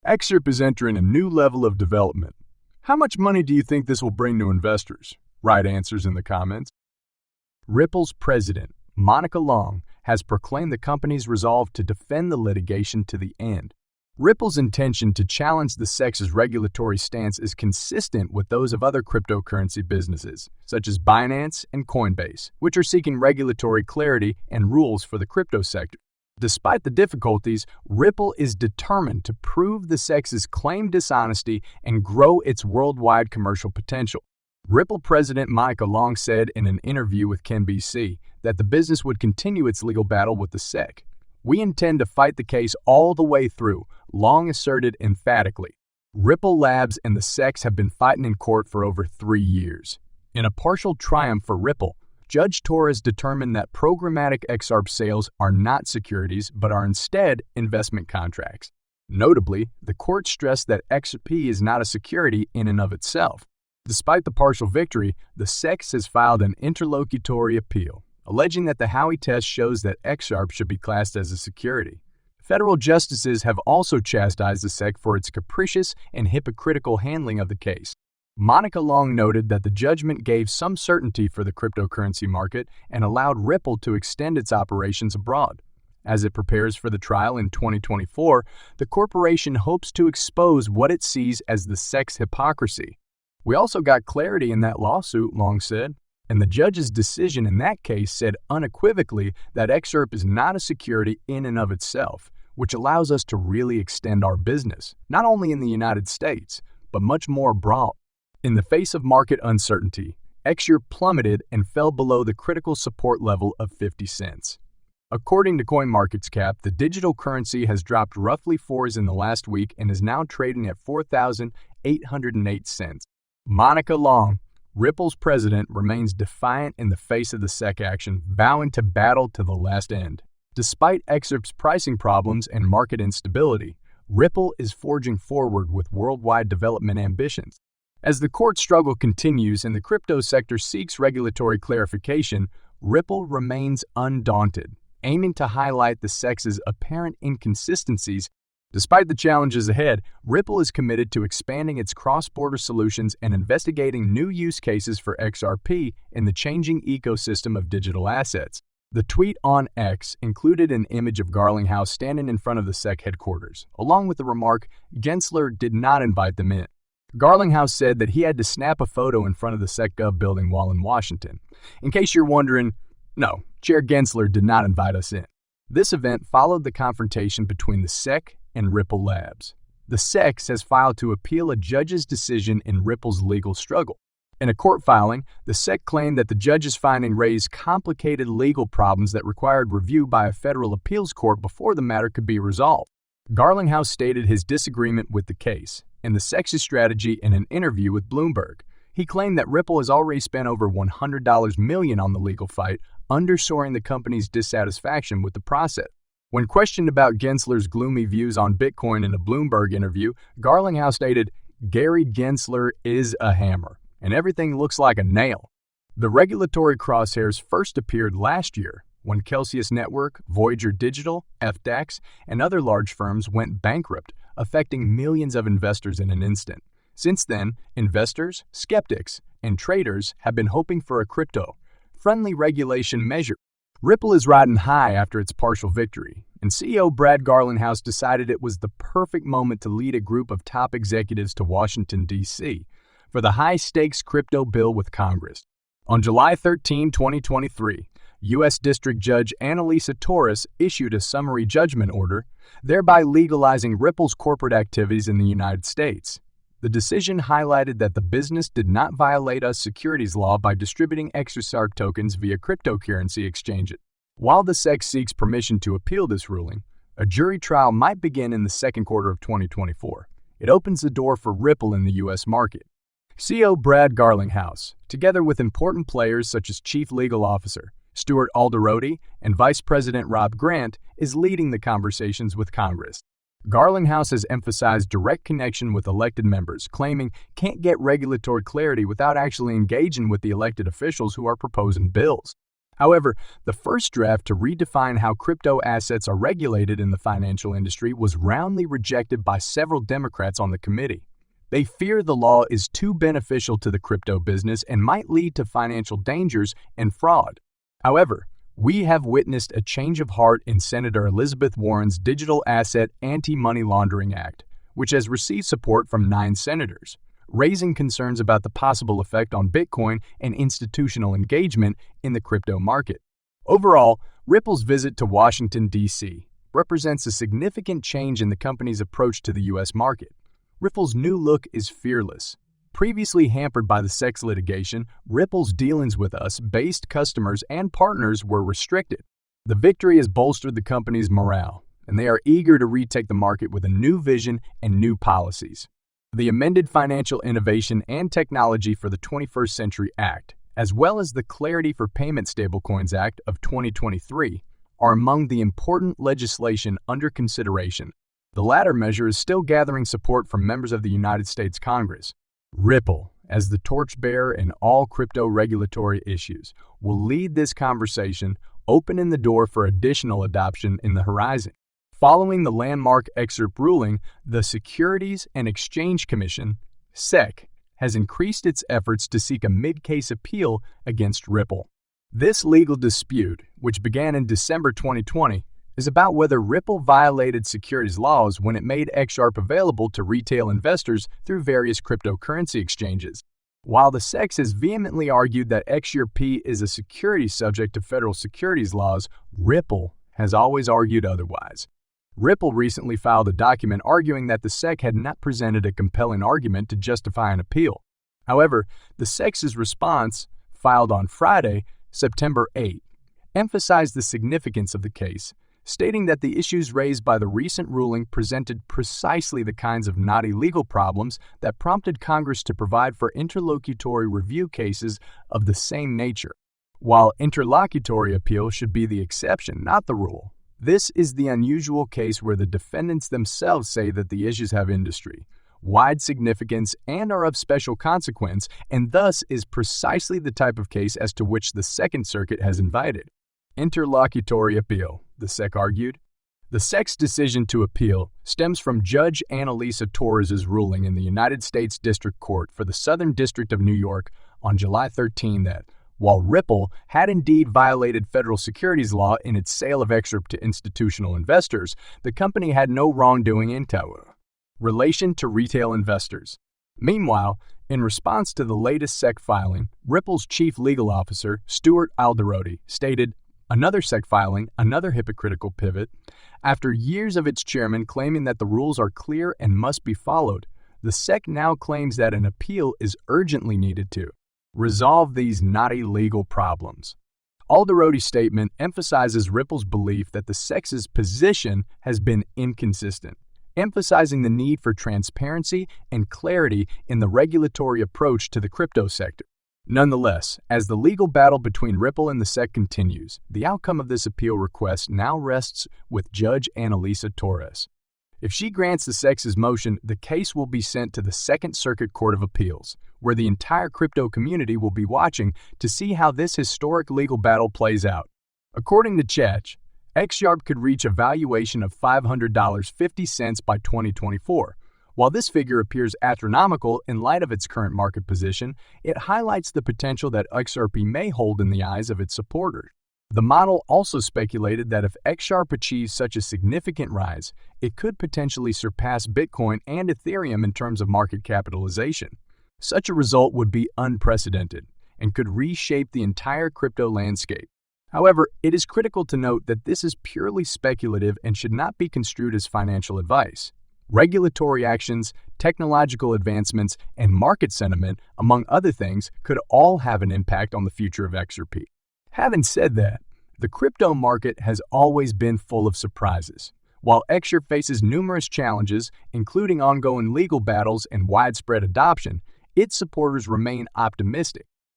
XRP is entering a new level of development. How much money do you think this will bring to investors? Write answers in the comments. Ripple's president, Monica Long, has proclaimed the company's resolve to defend the litigation to the end. Ripple's intention to challenge the SEC's regulatory stance is consistent with those of other cryptocurrency businesses, such as Binance and Coinbase, which are seeking regulatory clarity and rules for the crypto sector. Despite the difficulties, Ripple is determined to prove the SEC's claimed dishonesty and grow its worldwide commercial potential. Ripple president Monica Long said in an interview with CNBC that the business would continue its legal battle with the SEC. "We intend to fight the case all the way through," Long asserted emphatically. Ripple Labs and the SEC have been fighting in court for over 3 years. In a partial triumph for Ripple, Judge Torres determined that programmatic XRP sales are not securities but are instead investment contracts. Notably, the court stressed that XRP is not a security in and of itself. Despite the partial victory, the SEC has filed an interlocutory appeal, alleging that the Howey test shows that XRP should be classed as a security. Federal justices have also chastised the SEC for its capricious and hypocritical handling of the case. Monica Long noted that the judgment gave some certainty for the cryptocurrency market and allowed Ripple to extend its operations abroad. As it prepares for the trial in 2024, the corporation hopes to expose what it sees as the SEC's hypocrisy. "We also got clarity in that lawsuit," Long said, and the judge's decision in that case said unequivocally that XRP is not a security in and of itself, which allows us to really extend our business, not only in the United States, but much more abroad. In the face of market uncertainty, XRP plummeted and fell below the critical support level of 50 cents. According to CoinMarketCap, the digital currency has dropped roughly 4s in the last week and is now trading at 4,808 cents. Monica Long, Ripple's president, remains defiant in the face of the SEC action, vowing to battle to the last end. Despite XRP's pricing problems and market instability, Ripple is forging forward with worldwide development ambitions. As the court struggle continues and the crypto sector seeks regulatory clarification, Ripple remains undaunted, aiming to highlight the SEC's apparent inconsistencies. Despite the challenges ahead, Ripple is committed to expanding its cross-border solutions and investigating new use cases for XRP in the changing ecosystem of digital assets. The tweet on X included an image of garlinghouse standing in front of the SEC headquarters, along with the remark, "Gensler did not invite them in." Garlinghouse said that he had to snap a photo in front of the SecGov building while in Washington. In case you're wondering, no, Chair Gensler did not invite us in. This event followed the confrontation between the SEC and Ripple Labs. The SEC has filed to appeal a judge's decision in Ripple's legal struggle. In a court filing, the SEC claimed that the judge's finding raised complicated legal problems that required review by a federal appeals court before the matter could be resolved. Garlinghouse stated his disagreement with the case and the SEC's strategy in an interview with Bloomberg. He claimed that Ripple has already spent over $100 million on the legal fight, underscoring the company's dissatisfaction with the process. When questioned about Gensler's gloomy views on Bitcoin in a Bloomberg interview, Garlinghouse stated, "Gary Gensler is a hammer, and everything looks like a nail." The regulatory crosshairs first appeared last year when Celsius Network, Voyager Digital, FTX, and other large firms went bankrupt, affecting millions of investors in an instant. Since then, investors, skeptics, and traders have been hoping for a crypto-friendly regulation measure. Ripple is riding high after its partial victory, and CEO Brad Garlinghouse decided it was the perfect moment to lead a group of top executives to Washington, D.C. for the high-stakes crypto bill with Congress. On July 13, 2023, U.S. District Judge Annalisa Torres issued a summary judgment order, thereby legalizing Ripple's corporate activities in the United States. The decision highlighted that the business did not violate a securities law by distributing XRP tokens via cryptocurrency exchanges. While the SEC seeks permission to appeal this ruling, a jury trial might begin in the second quarter of 2024. It opens the door for Ripple in the U.S. market. CEO Brad Garlinghouse, together with important players such as Chief Legal Officer Stuart Alderodi and Vice President Rob Grant, is leading the conversations with Congress. Garlinghouse has emphasized direct connection with elected members, claiming can't get regulatory clarity without actually engaging with the elected officials who are proposing bills. However, the first draft to redefine how crypto assets are regulated in the financial industry was roundly rejected by several Democrats on the committee. They fear the law is too beneficial to the crypto business and might lead to financial dangers and fraud. However, we have witnessed a change of heart in Senator Elizabeth Warren's Digital Asset Anti-Money Laundering Act, which has received support from 9 senators, raising concerns about the possible effect on Bitcoin and institutional engagement in the crypto market. Overall, Ripple's visit to Washington, D.C. represents a significant change in the company's approach to the U.S. market. Ripple's new look is fearless. Previously hampered by the SEC litigation, Ripple's dealings with US-based customers and partners were restricted. The victory has bolstered the company's morale, and they are eager to retake the market with a new vision and new policies. The amended Financial Innovation and Technology for the 21st Century Act, as well as the Clarity for Payment Stablecoins Act of 2023, are among the important legislation under consideration. The latter measure is still gathering support from members of the United States Congress. Ripple, as the torchbearer in all crypto regulatory issues, will lead this conversation, opening the door for additional adoption in the horizon. Following the landmark XRP ruling, the Securities and Exchange Commission, SEC, has increased its efforts to seek a mid-case appeal against Ripple. This legal dispute, which began in December 2020, is about whether Ripple violated securities laws when it made XRP available to retail investors through various cryptocurrency exchanges. While the SEC has vehemently argued that XRP is a security subject to federal securities laws, Ripple has always argued otherwise. Ripple recently filed a document arguing that the SEC had not presented a compelling argument to justify an appeal. However, the SEC's response, filed on Friday, September 8, emphasized the significance of the case, stating that the issues raised by the recent ruling presented precisely the kinds of knotty legal problems that prompted Congress to provide for interlocutory review cases of the same nature. While interlocutory appeal should be the exception, not the rule, this is the unusual case where the defendants themselves say that the issues have industry-wide significance and are of special consequence, and thus is precisely the type of case as to which the Second Circuit has invited. Interlocutory appeal, the SEC argued. The SEC's decision to appeal stems from Judge Annalisa Torres's ruling in the United States District Court for the Southern District of New York on July 13 that, while Ripple had indeed violated federal securities law in its sale of XRP to institutional investors, the company had no wrongdoing in relation to retail investors. Meanwhile, in response to the latest SEC filing, Ripple's chief legal officer, Stuart Alderoty, stated, "Another SEC filing, another hypocritical pivot. After years of its chairman claiming that the rules are clear and must be followed, the SEC now claims that an appeal is urgently needed to resolve these knotty legal problems." Alderoty's statement emphasizes Ripple's belief that the SEC's position has been inconsistent, emphasizing the need for transparency and clarity in the regulatory approach to the crypto sector. Nonetheless, as the legal battle between Ripple and the SEC continues, the outcome of this appeal request now rests with Judge Annalisa Torres. If she grants the SEC's motion, the case will be sent to the Second Circuit Court of Appeals, where the entire crypto community will be watching to see how this historic legal battle plays out. According to Chech, XRP could reach a valuation of $500.50 by 2024. While this figure appears astronomical in light of its current market position, it highlights the potential that XRP may hold in the eyes of its supporters. The model also speculated that if XRP achieves such a significant rise, it could potentially surpass Bitcoin and Ethereum in terms of market capitalization. Such a result would be unprecedented and could reshape the entire crypto landscape. However, it is critical to note that this is purely speculative and should not be construed as financial advice. Regulatory actions, technological advancements, and market sentiment, among other things, could all have an impact on the future of XRP. Having said that, the crypto market has always been full of surprises. While XRP faces numerous challenges, including ongoing legal battles and widespread adoption, its supporters remain optimistic.